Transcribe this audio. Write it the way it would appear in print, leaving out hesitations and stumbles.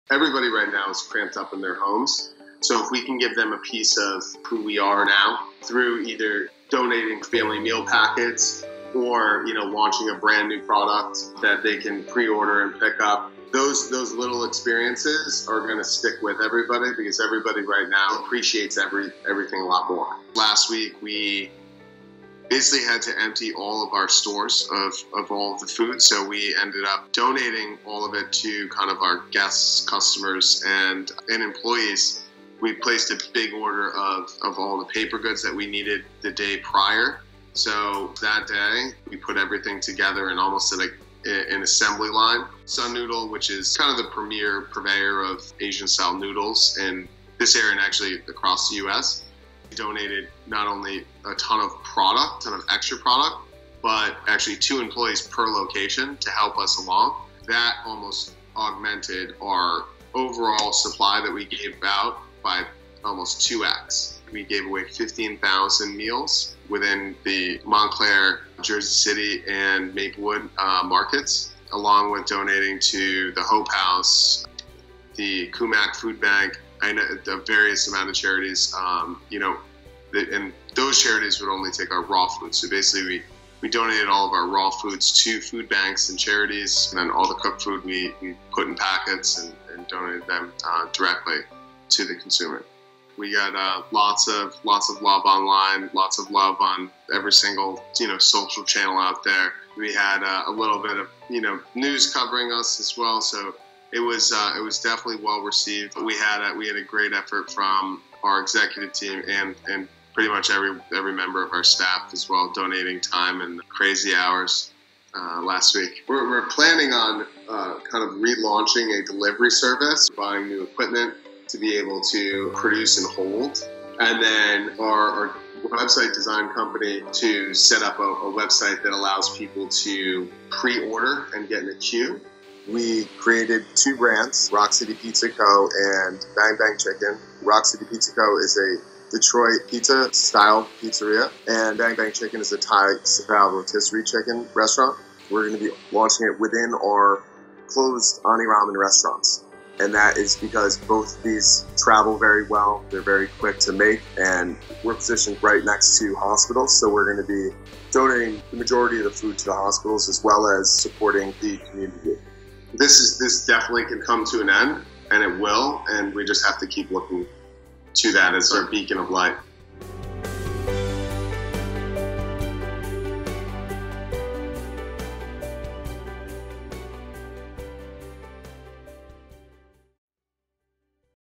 Everybody right now is cramped up in their homes. So if we can give them a piece of who we are now through either donating family meal packets or, launching a brand new product that they can pre-order and pick up, those little experiences are going to stick with everybody because everybody right now appreciates everything a lot more. Last week, we basically had to empty all of our stores of all of the food. So we ended up donating all of it to kind of our guests, customers, and employees. We placed a big order of all the paper goods that we needed the day prior. So that day, we put everything together in almost an assembly line. Sun Noodle, which is kind of the premier purveyor of Asian-style noodles in this area and actually across the U.S., donated not only a ton of extra product, but actually 2 employees per location to help us along. That almost augmented our overall supply that we gave out by almost 2x. We gave away 15,000 meals within the Montclair, Jersey City, and Maplewood markets, along with donating to the Hope House, the Kumac Food Bank, and the various amount of charities, and those charities would only take our raw food. So basically we donated all of our raw foods to food banks and charities, and then all the cooked food we put in packets and donated them directly to the consumer. We got lots of love online, lots of love on every single social channel out there. We had a little bit of news covering us as well, so it was definitely well received. We had a great effort from our executive team and pretty much every member of our staff as well, donating time and crazy hours last week. We're planning on kind of relaunching a delivery service, buying new equipment to be able to produce and hold, and then our website design company to set up a website that allows people to pre-order and get in a queue. We created 2 brands, Rock City Pizza Co. and Bang Bang Chicken. Rock City Pizza Co. is a Detroit pizza-style pizzeria, and Bang Bang Chicken is a Thai-style rotisserie chicken restaurant. We're going to be launching it within our closed Ani Ramen restaurants. And that is because both of these travel very well. They're very quick to make, and we're positioned right next to hospitals. So we're going to be donating the majority of the food to the hospitals as well as supporting the community. This definitely can come to an end, and it will, and we just have to keep looking to that as our beacon of light.